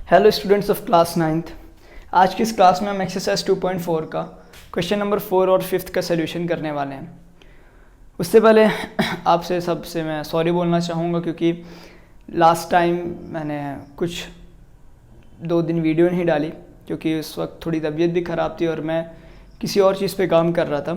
Hello students of class 9th। आज की इस क्लास में हम एक्सरसाइज 2.4 का क्वेश्चन नंबर 4 और 5 का सलूशन करने वाले हैं। उससे पहले आपसे सबसे मैं सॉरी बोलना चाहूँगा क्योंकि लास्ट टाइम मैंने कुछ 2 दिन वीडियो नहीं डाली क्योंकि उस वक्त थोड़ी तबीयत भी ख़राब थी और मैं किसी और चीज़ पे काम कर रहा था।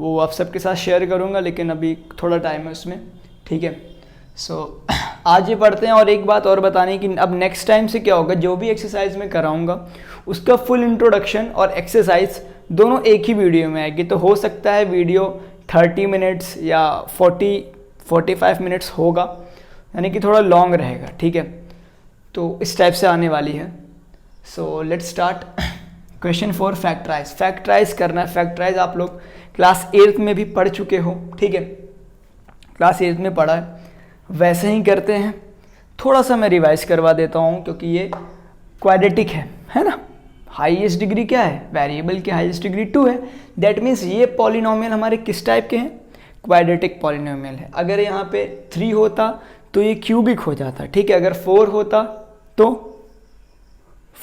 वो आप सबके साथ शेयर करूँगा, लेकिन अभी थोड़ा टाइम है उसमें, ठीक है। सो आज ये पढ़ते हैं। और एक बात और बतानी कि अब नेक्स्ट टाइम से क्या होगा, जो भी एक्सरसाइज मैं कराऊंगा उसका फुल इंट्रोडक्शन और एक्सरसाइज दोनों एक ही वीडियो में आएगी। तो हो सकता है वीडियो 30 मिनट्स या 40-45 मिनट्स होगा, यानी कि थोड़ा लॉन्ग रहेगा, ठीक है। तो इस टाइप से आने वाली है। So let's start. Question 4, factorise. Factorise करना है। फैक्टराइज आप लोग क्लास 8 में भी पढ़ चुके हो, ठीक है। क्लास 8 में पढ़ा है, वैसे ही करते हैं। थोड़ा सा मैं रिवाइज करवा देता हूँ क्योंकि ये क्वाड्रेटिक है ना। हाईएस्ट डिग्री क्या है, वेरिएबल की हाईएस्ट डिग्री 2 है। दैट मीन्स ये पॉलिनोमियल हमारे किस टाइप के हैं, क्वाड्रेटिक पॉलिनोमियल है। अगर यहाँ पे 3 होता तो ये क्यूबिक हो जाता, ठीक है। अगर 4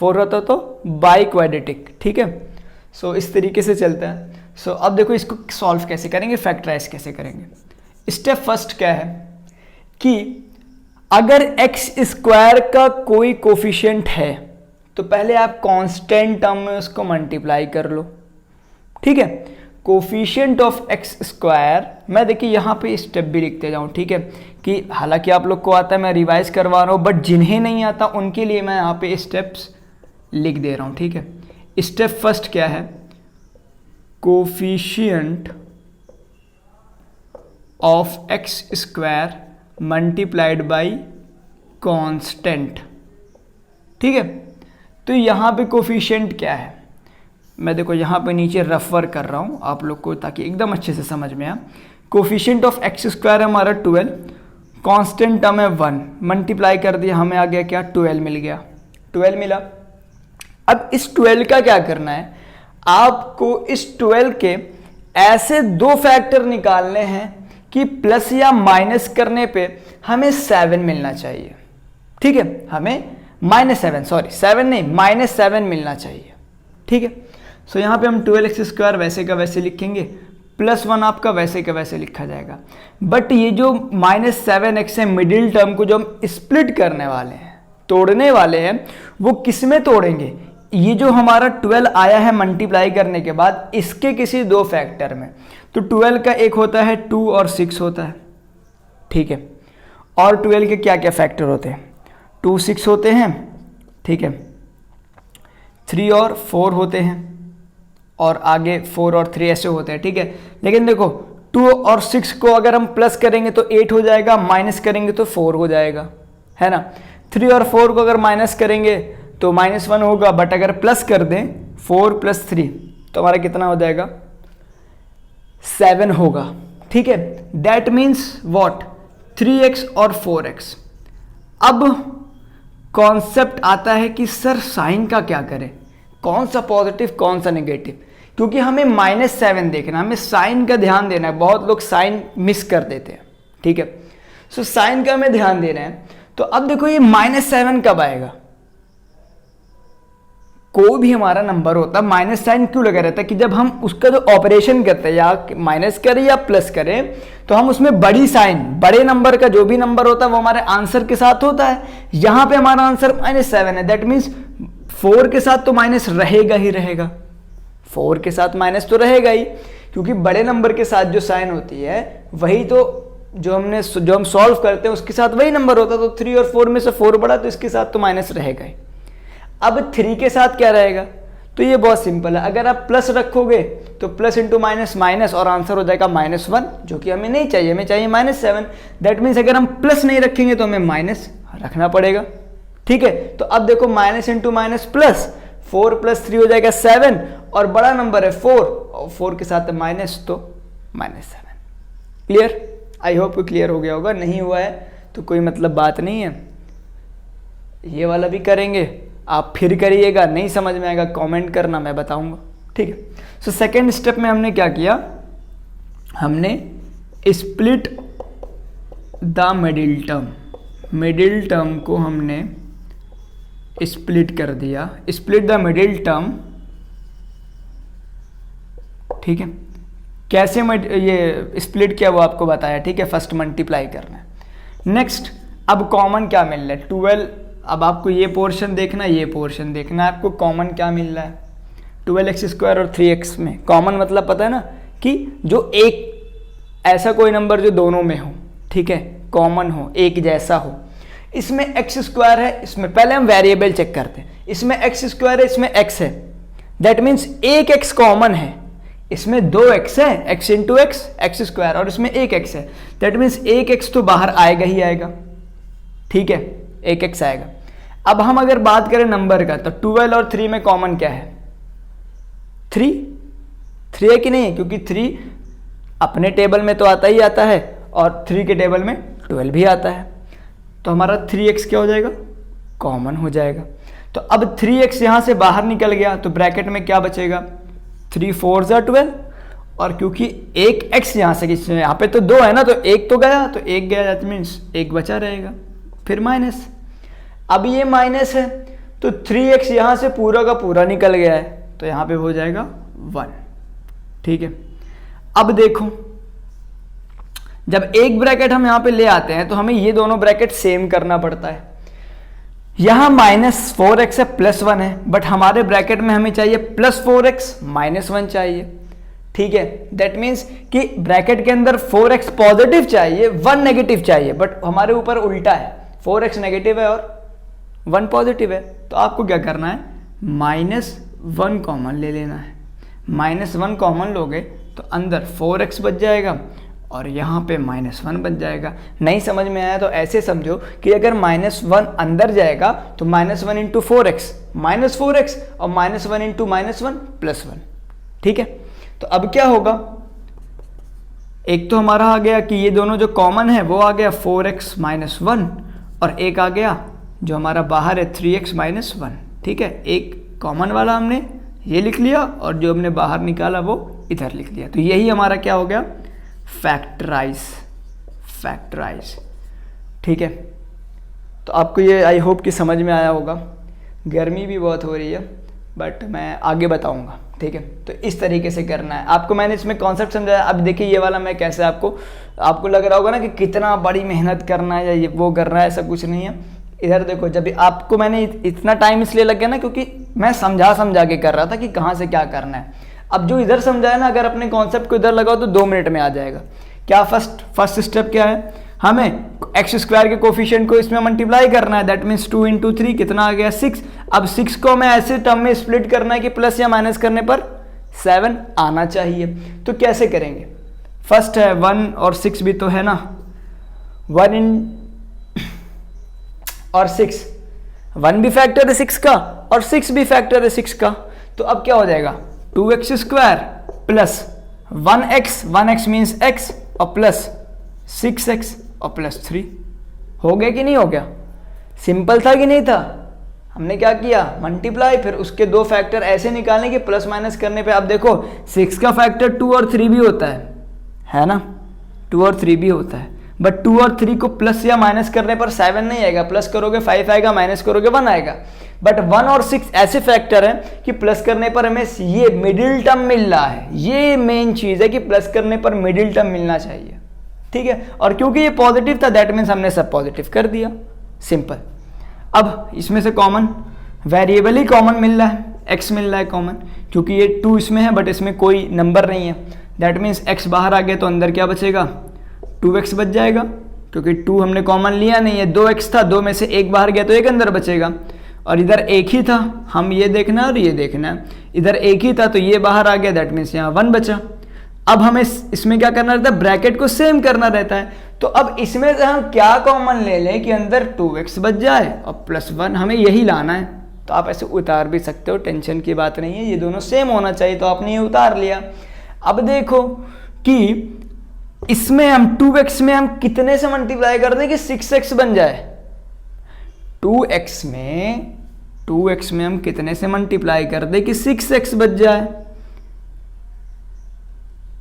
होता तो बाई क्वाड्रेटिक, ठीक है। सो इस तरीके से चलता है। सो अब देखो इसको सॉल्व कैसे करेंगे, फैक्टराइज कैसे करेंगे। स्टेप फर्स्ट क्या है कि अगर एक्स स्क्वायर का कोई कोफिशिएंट है तो पहले आप कांस्टेंट टर्म में उसको मल्टीप्लाई कर लो, ठीक है। कोफिशिएंट ऑफ एक्स स्क्वायर, मैं देखिए यहाँ पे स्टेप भी लिखते जाऊँ, ठीक है। कि हालांकि आप लोग को आता है, मैं रिवाइज करवा रहा हूँ, बट जिन्हें नहीं आता उनके लिए मैं यहाँ पे स्टेप्स लिख दे रहा हूँ, ठीक है। स्टेप फर्स्ट क्या है, coefficient of x square multiplied by constant, ठीक है। तो यहाँ पे कोफिशिएंट क्या है, मैं देखो यहाँ पे नीचे रेफर कर रहा हूँ आप लोग को ताकि एकदम अच्छे से समझ में आए। कोफिशिएंट ऑफ एक्स स्क्वायर हमारा 12, कांस्टेंट टर्म है 1, मल्टीप्लाई कर दिया, हमें आ गया क्या, 12 मिल गया, 12 मिला। अब इस 12 का क्या करना है, आपको इस 12 के ऐसे 2 फैक्टर निकालने हैं कि प्लस या माइनस करने पे हमें 7 मिलना चाहिए, ठीक है। हमें -7 मिलना चाहिए, ठीक है। सो यहाँ पे हम 12x स्क्वायर वैसे का वैसे लिखेंगे, +1 आपका वैसे का वैसे लिखा जाएगा। बट ये जो -7x है, मिडिल टर्म को जो हम स्प्लिट करने वाले हैं, तोड़ने वाले हैं, वो किस में तोड़ेंगे, ये जो हमारा 12 आया है मल्टीप्लाई करने के बाद इसके किसी 2 फैक्टर में। तो 12 का एक होता है 2 और 6 होता है, ठीक है। और 12 के क्या क्या फैक्टर होते हैं, 2 6 होते हैं, ठीक है। 3 और 4 होते हैं, और आगे 4 और 3 ऐसे होते हैं, ठीक है। लेकिन देखो 2 और 6 को अगर हम प्लस करेंगे तो 8 हो जाएगा, माइनस करेंगे तो 4 हो जाएगा, है ना। 3 और 4 को अगर माइनस करेंगे तो -1 होगा, बट अगर प्लस कर दें 4 + 3 तो हमारा कितना हो जाएगा, 7 होगा, ठीक है। दैट मीन्स व्हाट, 3x और 4x। अब कॉन्सेप्ट आता है कि सर साइन का क्या करें, कौन सा पॉजिटिव कौन सा नेगेटिव, क्योंकि हमें -7 देखना, हमें साइन का ध्यान देना है। बहुत लोग साइन मिस कर देते हैं, ठीक है। सो साइन का हमें ध्यान देना है। तो अब देखो ये -7 कब आएगा, कोई भी हमारा नंबर होता है माइनस साइन क्यों लगा रहता है कि जब हम उसका जो ऑपरेशन करते हैं, या माइनस करें या प्लस करें, तो हम उसमें बड़ी साइन, बड़े नंबर का जो भी नंबर होता है वो हमारे आंसर के साथ होता है। यहां पे हमारा आंसर -7 है, दैट मीन्स 4 के साथ तो माइनस रहेगा ही रहेगा, 4 के साथ माइनस तो रहेगा ही, क्योंकि बड़े नंबर के साथ जो साइन होती है वही तो जो हम सॉल्व करते हैं उसके साथ वही नंबर होता है। तो 3 और 4 में से 4 बड़ा, तो इसके साथ तो माइनस रहेगा ही। अब 3 के साथ क्या रहेगा, तो ये बहुत सिंपल है, अगर आप प्लस रखोगे तो प्लस इंटू माइनस माइनस, और आंसर हो जाएगा -1, जो कि हमें नहीं चाहिए, हमें चाहिए -7। दैट मीन्स अगर हम प्लस नहीं रखेंगे तो हमें माइनस रखना पड़ेगा, ठीक है। तो अब देखो माइनस इंटू माइनस प्लस, 4 + 3 हो जाएगा 7, और बड़ा नंबर है 4, और 4 के साथ माइनस, तो -7। क्लियर, आई होप क्लियर हो गया होगा। नहीं हुआ है तो कोई मतलब बात नहीं है, ये वाला भी करेंगे, आप फिर करिएगा, नहीं समझ में आएगा कमेंट करना, मैं बताऊंगा, ठीक है। सो सेकेंड स्टेप में हमने क्या किया, हमने स्प्लिट द मिडिल टर्म को हमने स्प्लिट कर दिया, स्प्लिट द मिडिल टर्म, ठीक है। कैसे ये स्प्लिट किया वो आपको बताया, ठीक है। फर्स्ट मल्टीप्लाई करना है। नेक्स्ट अब कॉमन क्या मिल रहा है 12। अब आपको ये पोर्शन देखना, ये पोर्शन देखना है, आपको कॉमन क्या मिल रहा है 12x² और 3x में। कॉमन मतलब पता है ना कि जो एक ऐसा कोई नंबर जो दोनों में हो, ठीक है, कॉमन हो, एक जैसा हो। इसमें x² है, इसमें पहले हम वेरिएबल चेक करते हैं। इसमें x² है, इसमें x है, दैट मीन्स एक x कॉमन है। इसमें 2x है, x इंटू एक्स x², और इसमें एक x है, दैट मीन्स एक x तो बाहर आएगा ही आएगा, ठीक है, एक x आएगा। अब हम अगर बात करें नंबर का तो 12 और 3 में कॉमन क्या है 3 है कि नहीं, क्योंकि 3 अपने टेबल में तो आता ही आता है और 3 के टेबल में 12 भी आता है, तो हमारा 3x क्या हो जाएगा, कॉमन हो जाएगा। तो अब 3x यहां से बाहर निकल गया तो ब्रैकेट में क्या बचेगा 3 4 12, और क्योंकि एक x यहां से यहाँ पे तो 2 है ना, तो एक तो गया, तो एक गया, दैट मीन्स एक बचा रहेगा, फिर माइनस। अब ये माइनस है तो 3x यहां से पूरा का पूरा निकल गया है, तो यहां पे हो जाएगा 1, ठीक है। अब देखो जब एक ब्रैकेट हम यहां पे ले आते हैं तो हमें ये दोनों ब्रैकेट सेम करना पड़ता है। यहां -4x है, +1 है, बट हमारे ब्रैकेट में हमें चाहिए +4x -1 चाहिए, ठीक है। दैट मीन्स कि ब्रैकेट के अंदर 4x पॉजिटिव चाहिए, 1 नेगेटिव चाहिए, बट हमारे ऊपर उल्टा है, 4x नेगेटिव है और 1 पॉजिटिव है। तो आपको क्या करना है -1 कॉमन ले लेना है। -1 कॉमन लोगे तो अंदर 4x बच जाएगा और यहाँ पे -1 बच जाएगा। नहीं समझ में आया तो ऐसे समझो कि अगर -1 अंदर जाएगा तो -1 इंटू 4x -4x और -1 इंटू -1 +1, ठीक है। तो अब क्या होगा, एक तो हमारा आ गया कि ये दोनों जो कॉमन है वो आ गया 4x -1, और एक आ गया जो हमारा बाहर है 3x -1, ठीक है। एक कॉमन वाला हमने ये लिख लिया और जो हमने बाहर निकाला वो इधर लिख लिया, तो यही हमारा क्या हो गया फैक्टराइज, ठीक है। तो आपको ये आई होप कि समझ में आया होगा। गर्मी भी बहुत हो रही है बट मैं आगे बताऊंगा, ठीक है। तो इस तरीके से करना है आपको। मैंने इसमें कॉन्सेप्ट समझाया। अब देखिए ये वाला मैं कैसे आपको लग रहा होगा ना कि कितना बड़ी मेहनत करना है या ये वो करना है, ऐसा कुछ नहीं है। इधर देखो, जब आपको मैंने इतना टाइम इसलिए लग गया ना क्योंकि मैं समझा के कर रहा था कि कहाँ से क्या करना है। अब जो इधर समझाया ना, अगर अपने कॉन्सेप्ट को इधर लगाओ तो 2 मिनट में आ जाएगा। क्या फर्स्ट स्टेप क्या है, हमें x² के कोफिशिएंट को इसमें मल्टीप्लाई करना है, दैट मीन्स 2 इंटू 3 कितना आ गया 6। अब 6 को हमें ऐसे टर्म में स्प्लिट करना है कि प्लस या माइनस करने पर 7 आना चाहिए। तो कैसे करेंगे, फर्स्ट है 1 और 6 भी तो है ना, 1 और 6, 1 भी फैक्टर है 6 का और 6 भी फैक्टर है 6 का। तो अब क्या हो जाएगा 2x² plus 1x means x और प्लस 6x और प्लस 3। हो गया कि नहीं हो गया, सिंपल था कि नहीं था। हमने क्या किया मल्टीप्लाई, फिर उसके 2 फैक्टर ऐसे निकालने के प्लस माइनस करने पे। अब देखो 6 का फैक्टर 2 और 3 भी होता है ना, 2 और 3 भी होता है, बट 2 और 3 को प्लस या माइनस करने पर 7 नहीं आएगा, प्लस करोगे 5 आएगा, माइनस करोगे 1 आएगा। बट 1 और 6 ऐसे फैक्टर हैं कि प्लस करने पर हमें ये मिडिल टर्म मिल रहा है। ये मेन चीज है कि प्लस करने पर मिडिल टर्म मिलना चाहिए, ठीक है। और क्योंकि ये पॉजिटिव था दैट मीन्स हमने सब पॉजिटिव कर दिया, सिंपल। अब इसमें से कॉमन वेरिएबल ही कॉमन मिल रहा है, x मिल रहा है कॉमन, क्योंकि ये 2 इसमें है बट इसमें कोई नंबर नहीं है, दैट मीन्स x बाहर आ गया तो अंदर क्या बचेगा 2x बच जाएगा, क्योंकि 2 हमने कॉमन लिया नहीं है। 2x था, 2 में से 1 बाहर गया तो 1 अंदर बचेगा, और इधर 1 ही था, हम ये देखना है और ये देखना है। इधर 1 ही था तो ये बाहर आ गया, दैट मीन्स यहाँ 1 बचा। अब हमें इसमें क्या करना रहता है, ब्रैकेट को सेम करना रहता है। तो अब इसमें से हम क्या कॉमन ले लें कि अंदर 2x बच जाए और प्लस 1, हमें यही लाना है। तो आप ऐसे उतार भी सकते हो, टेंशन की बात नहीं है, ये दोनों सेम होना चाहिए, तो आपने ये उतार लिया। अब देखो कि इसमें हम 2x में हम कितने से मल्टीप्लाई कर दें कि 6x बन जाए। 2x में हम कितने से मल्टीप्लाई कर दें कि 6x बच जाए।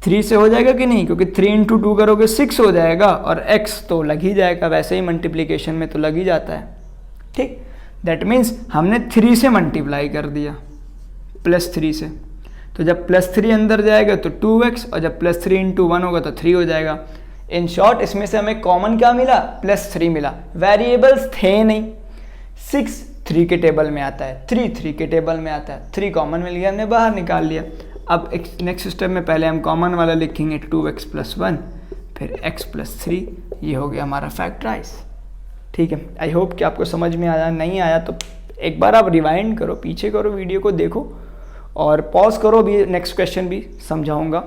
3 से हो जाएगा कि नहीं, क्योंकि 3 इंटू 2 करोगे 6 हो जाएगा और x तो लग ही जाएगा, वैसे ही मल्टीप्लीकेशन में तो लग ही जाता है, ठीक। दैट मीन्स हमने 3 से मल्टीप्लाई कर दिया, +3 से। तो जब +3 अंदर जाएगा तो 2x, और जब +3 × 1 होगा तो 3 हो जाएगा। इन शॉर्ट इसमें से हमें कॉमन क्या मिला? +3 मिला। वेरिएबल्स थे नहीं, 6 3 के टेबल में आता है, 3 3 के टेबल में आता है, 3 कॉमन मिल गया, हमने बाहर निकाल लिया। अब नेक्स्ट स्टेप में पहले हम कॉमन वाला लिखेंगे 2x + 1, फिर x + 3, ये हो गया हमारा फैक्टराइज। ठीक है, आई होप कि आपको समझ में आया। नहीं आया तो एक बार आप रिवाइंड करो, पीछे करो, वीडियो को देखो और पॉज करो भी, नेक्स्ट क्वेश्चन भी समझाऊंगा।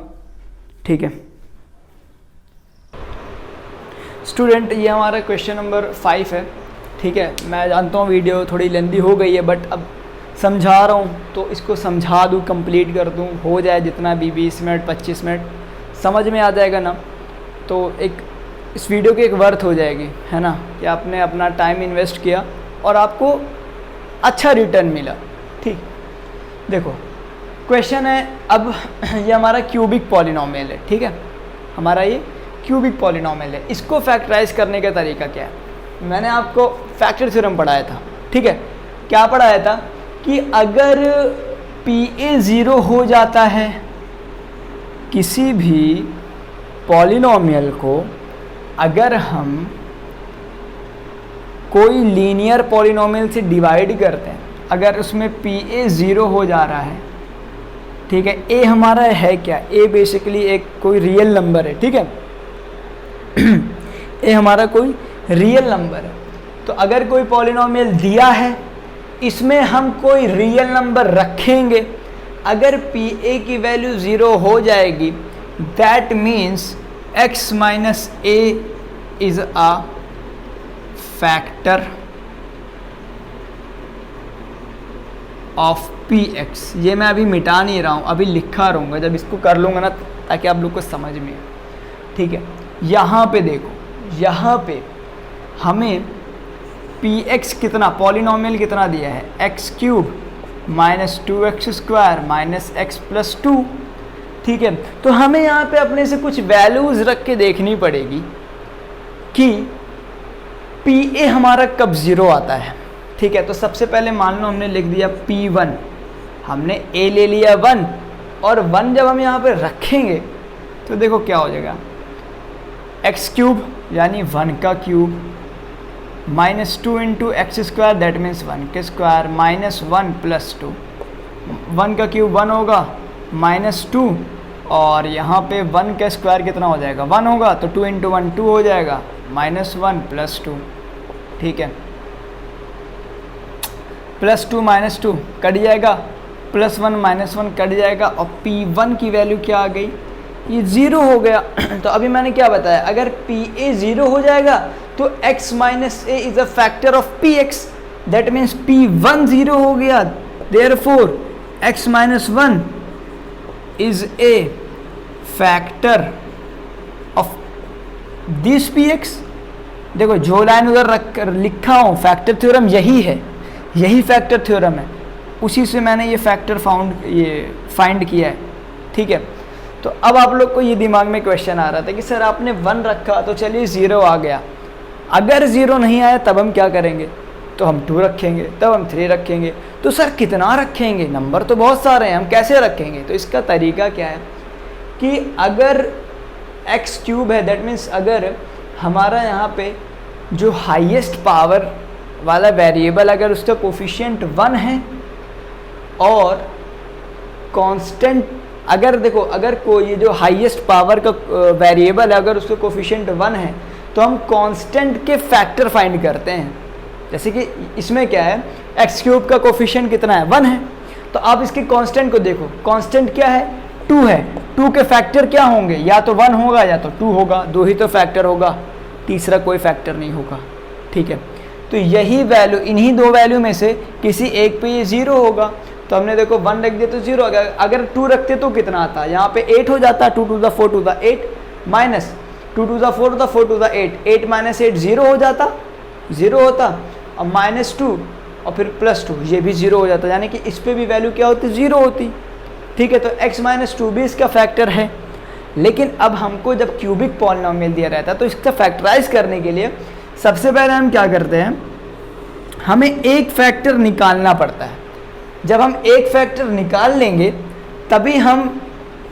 ठीक है स्टूडेंट, ये हमारा क्वेश्चन नंबर 5 है। ठीक है, मैं जानता हूँ वीडियो थोड़ी लेंदी हो गई है, बट अब समझा रहा हूँ तो इसको समझा दूँ, कंप्लीट कर दूँ, हो जाए जितना भी 20 मिनट 25 मिनट समझ में आ जाएगा ना, तो एक इस वीडियो की एक वर्थ हो जाएगी, है ना, कि आपने अपना टाइम इन्वेस्ट किया और आपको अच्छा रिटर्न मिला। ठीक, देखो क्वेश्चन है, अब ये हमारा क्यूबिक पॉलिनोमियल है। ठीक है, हमारा ये क्यूबिक पॉलिनोमियल है। इसको फैक्टराइज करने का तरीका क्या है? मैंने आपको फैक्टर थ्योरम पढ़ाया था। ठीक है, क्या पढ़ाया था कि अगर PA 0 हो जाता है किसी भी पॉलिनोमियल को, अगर हम कोई लीनियर पॉलिनोमियल से डिवाइड करते हैं, अगर उसमें PA 0 हो जा रहा है, ठीक है, A हमारा है क्या? A बेसिकली एक कोई रियल नंबर है। ठीक है, A हमारा कोई रियल नंबर है। तो अगर कोई पॉलिनोमियल दिया है, इसमें हम कोई रियल नंबर रखेंगे, अगर PA की वैल्यू 0 हो जाएगी, that means x - a is a factor of px। ये मैं अभी मिटा नहीं रहा हूँ, अभी लिखा रहूँगा, जब इसको कर लूँगा ना ताकि आप लोग को समझ में आए। ठीक है, यहाँ पे देखो, यहाँ पे हमें px कितना, पॉलिनोमियल कितना दिया है? x³ - 2x² - x + 2। ठीक है, तो हमें यहाँ पे अपने से कुछ वैल्यूज़ रख के देखनी पड़ेगी कि PA हमारा कब 0 आता है। ठीक है, तो सबसे पहले मान लो हमने लिख दिया P1, हमने A ले लिया 1, और 1 जब हम यहाँ पे रखेंगे तो देखो क्या हो जाएगा, x³ यानी 1 का क्यूब -2 × x², दैट मीन्स 1 के स्क्वायर, -1 + 2, 1 का क्यूब 1 होगा, -2, और यहाँ पे 1 का स्क्वायर कितना हो जाएगा? 1 होगा, तो 2 × 1 2 हो जाएगा, -1 + 2। ठीक है, +2 - 2 कट जाएगा, +1 - 1 कट जाएगा, और P1 की वैल्यू क्या आ गई? ये 0 हो गया। तो अभी मैंने क्या बताया, अगर PA 0 हो जाएगा तो x - a is a factor of px, that means P1 0 हो गया, therefore x - 1 is a factor of this px। देखो जो लाइन उधर रख कर लिखा हूँ, फैक्टर थ्योरम यही है, यही फैक्टर थ्योरम है, उसी से मैंने ये फैक्टर फाइंड किया है। ठीक है, तो अब आप लोग को ये दिमाग में क्वेश्चन आ रहा था कि सर आपने 1 रखा तो चलिए 0 आ गया, अगर 0 नहीं आया तब हम क्या करेंगे? तो हम 2 रखेंगे, तब हम 3 रखेंगे। तो सर कितना रखेंगे? नंबर तो बहुत सारे हैं, हम कैसे रखेंगे? तो इसका तरीका क्या है कि अगर x³ है, दैट मीन्स अगर हमारा यहाँ पे जो हाईएस्ट पावर वाला वेरिएबल, अगर उसका कोफिशिएंट 1 है, और कांस्टेंट, अगर देखो अगर कोई जो हाईएस्ट पावर का वेरिएबल है, अगर उसका कोफिशिएंट 1 है, तो हम कांस्टेंट के फैक्टर फाइंड करते हैं। जैसे कि इसमें क्या है, x³ का कोफिशिएंट कितना है? 1 है, तो आप इसके कांस्टेंट को देखो, कांस्टेंट क्या है? 2 है, 2 के फैक्टर क्या होंगे? या तो 1 होगा या तो 2 होगा, 2 ही तो फैक्टर होगा, तीसरा कोई फैक्टर नहीं होगा। ठीक है, तो यही वैल्यू, इन्हीं 2 वैल्यू में से किसी एक पे ये 0 होगा, तो हमने देखो 1 रख दिया तो 0 हो गया। अगर 2 रखते तो कितना आता? यहाँ पे 8 हो जाता, 2 to the 4 to the 8 minus 2 to the 4 to the 4 to the 8, 8 - 8 0 हो जाता, 0 होता, और -2 और फिर +2, ये भी 0 हो जाता, यानी कि इस पे भी वैल्यू क्या होती? 0 होती। ठीक है, तो x - 2 भी इसका फैक्टर है। लेकिन अब हमको जब क्यूबिक पॉलिनोमियल दिया रहता है तो इसका फैक्टराइज करने के लिए सबसे पहले हम क्या करते हैं, हमें एक फैक्टर निकालना पड़ता है। जब हम एक फैक्टर निकाल लेंगे तभी हम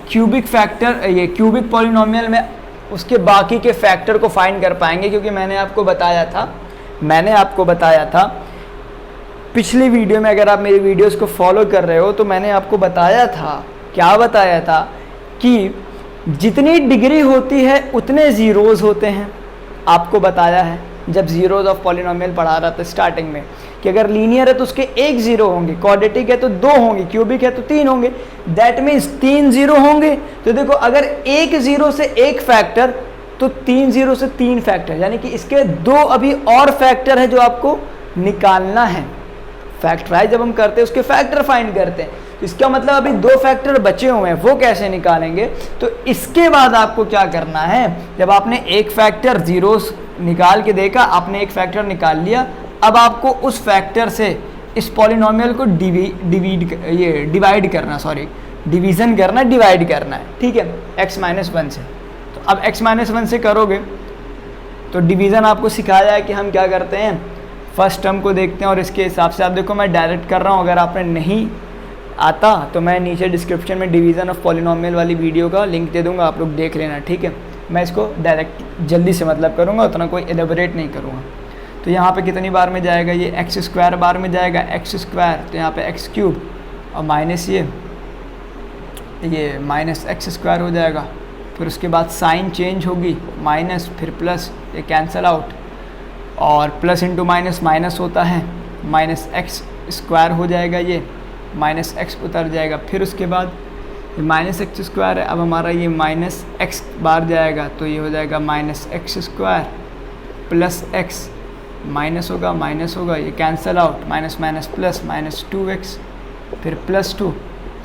क्यूबिक फैक्टर, ये क्यूबिक पॉलिनोमियल में उसके बाकी के फैक्टर को फाइंड कर पाएंगे। क्योंकि मैंने आपको बताया था पिछली वीडियो में, अगर आप मेरी वीडियोस को फॉलो कर रहे हो तो मैंने आपको बताया था, क्या बताया था, कि जितनी डिग्री होती है उतने ज़ीरोज़ होते हैं। आपको बताया है जब ज़ीरोज़ ऑफ पॉलिनोमियल पढ़ा रहा था स्टार्टिंग में, कि अगर लीनियर है तो उसके एक ज़ीरो होंगे, क्वाड्रेटिक है तो दो होंगे, क्यूबिक है तो तीन होंगे। दैट मीन्स तीन ज़ीरो होंगे। तो देखो अगर एक ज़ीरो से एक फैक्टर तो तीन ज़ीरो से तीन फैक्टर, यानी कि इसके दो अभी और फैक्टर है जो आपको निकालना है। फैक्टराइज जब हम करते हैं उसके फैक्टर फाइंड करते हैं, इसका मतलब अभी दो फैक्टर बचे हुए हैं, वो कैसे निकालेंगे। तो इसके बाद आपको क्या करना है, जब आपने एक फैक्टर जीरोस निकाल के देखा, आपने एक फैक्टर निकाल लिया, अब आपको उस फैक्टर से इस पॉलिनोमियल को डिवाइड करना है, ठीक है, x-1 से। तो अब x-1 से करोगे तो डिवीज़न आपको सिखाया है कि हम क्या करते हैं, फर्स्ट टर्म को देखते हैं और इसके हिसाब से आप देखो मैं डायरेक्ट कर रहा हूँ। अगर आपने नहीं आता तो मैं नीचे डिस्क्रिप्शन में डिवीज़न ऑफ पॉलिनोमियल वाली वीडियो का लिंक दे दूँगा, आप लोग देख लेना, ठीक है। मैं इसको डायरेक्ट जल्दी से मतलब करूँगा, उतना कोई एलेबोरेट नहीं करूँगा। तो यहाँ पे कितनी बार में जाएगा, ये एक्स स्क्वायर बार में जाएगा, एक्स स्क्वायर, तो यहाँ पे एक्स क्यूब और माइनस ये माइनस एक्स स्क्वायर हो जाएगा। फिर उसके बाद साइन चेंज होगी, माइनस फिर प्लस, ये कैंसल आउट, और प्लस इंटू माइनस माइनस होता है, माइनस एक्स स्क्वायर हो जाएगा, ये माइनस एक्स उतर जाएगा। फिर उसके बाद ये माइनस एक्स स्क्वायर है, अब हमारा ये माइनस एक्स बार जाएगा, तो ये हो जाएगा minus x square plus x, minus होगा, ये cancel out, minus minus plus, minus 2x फिर प्लस 2,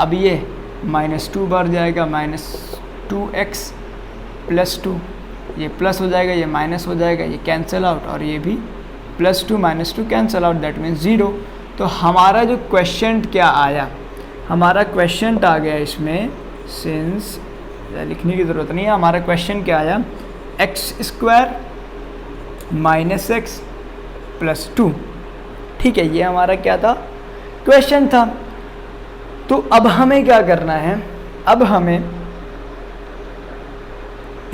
अब ये माइनस 2 बार जाएगा, माइनस 2x प्लस 2, ये प्लस हो जाएगा, ये माइनस हो जाएगा, ये कैंसल आउट, और ये भी plus 2 minus 2 cancel out, that means 0। तो हमारा जो क्वेश्चन क्या आया, हमारा क्वेश्चन आ गया इसमें, सिंस लिखने की ज़रूरत नहीं है, हमारा क्वेश्चन क्या आया, x square minus x plus 2, ठीक है, ये हमारा क्या था, क्वेश्चन था। तो अब हमें क्या करना है, अब हमें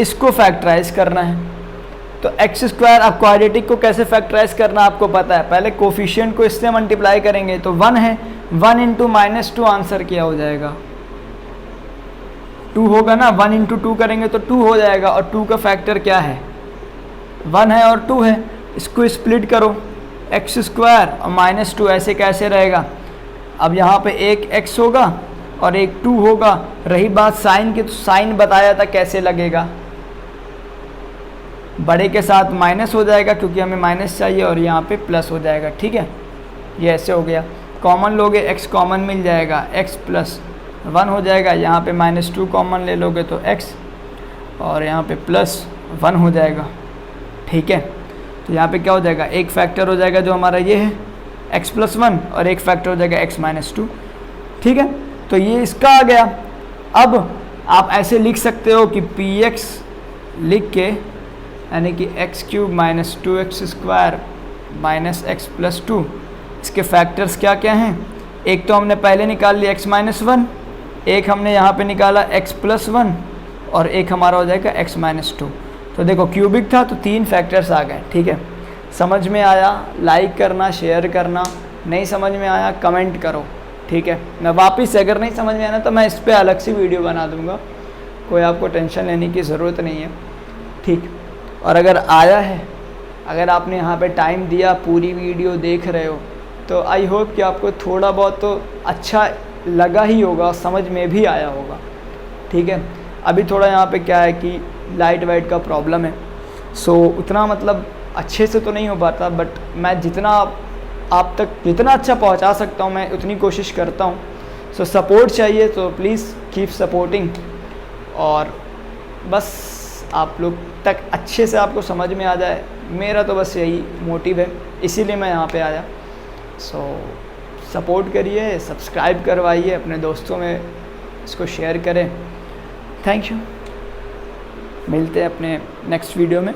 इसको फैक्टराइज करना है। तो एक्स स्क्वायर, अब क्वाड्रेटिक को कैसे फैक्टराइज करना आपको पता है, पहले कोफिशिएंट को इससे मल्टीप्लाई करेंगे तो 1 है, 1 इंटू माइनस 2 आंसर क्या हो जाएगा, 2 होगा ना, 1 इंटू 2 करेंगे तो 2 हो जाएगा, और 2 का फैक्टर क्या है, 1 है और 2 है। इसको स्प्लिट करो, एक्स स्क्वायर और माइनस 2 ऐसे कैसे रहेगा, अब यहाँ पे एक x होगा और एक 2 होगा। रही बात साइन की, तो साइन बताया था कैसे लगेगा, बड़े के साथ माइनस हो जाएगा क्योंकि हमें माइनस चाहिए, और यहाँ पे प्लस हो जाएगा, ठीक है, ये ऐसे हो गया। कॉमन लोगे x कॉमन मिल जाएगा, x प्लस 1 हो जाएगा, यहाँ पे माइनस 2 कॉमन ले लोगे तो x, और यहाँ पे प्लस 1 हो जाएगा, ठीक है। तो यहाँ पे क्या हो जाएगा, एक फैक्टर हो जाएगा जो हमारा ये है x प्लस 1, और एक फैक्टर हो जाएगा x माइनस 2, ठीक है। तो ये इसका आ गया। अब आप ऐसे लिख सकते हो कि px लिख के, यानी कि x cube minus 2x square minus x plus 2, इसके फैक्टर्स क्या क्या हैं, एक तो हमने पहले निकाल लिया x माइनस 1, एक हमने यहाँ पे निकाला x प्लस 1, और एक हमारा हो जाएगा x माइनस 2। तो देखो क्यूबिक था तो 3 फैक्टर्स आ गए, ठीक है। समझ में आया लाइक करना, शेयर करना, नहीं समझ में आया कमेंट करो, ठीक है। मैं वापस से, अगर नहीं समझ में आया तो मैं इस पर अलग से वीडियो बना दूँगा, कोई आपको टेंशन लेने की ज़रूरत नहीं है, ठीक। और अगर आया है, अगर आपने यहाँ पे टाइम दिया, पूरी वीडियो देख रहे हो, तो आई होप कि आपको थोड़ा बहुत तो अच्छा लगा ही होगा, समझ में भी आया होगा, ठीक है। अभी थोड़ा यहाँ पे क्या है कि लाइट वाइट का प्रॉब्लम है, सो उतना मतलब अच्छे से तो नहीं हो पाता, बट मैं जितना आप तक जितना अच्छा पहुँचा सकता हूँ मैं उतनी कोशिश करता हूँ। सो सपोर्ट चाहिए तो प्लीज़ कीप सपोर्टिंग, और बस आप लोग तक अच्छे से आपको समझ में आ जाए, मेरा तो बस यही मोटिव है, इसीलिए मैं यहाँ पे आया। सो सपोर्ट करिए, सब्सक्राइब करवाइए, अपने दोस्तों में इसको शेयर करें। थैंक यू, मिलते हैं अपने नेक्स्ट वीडियो में।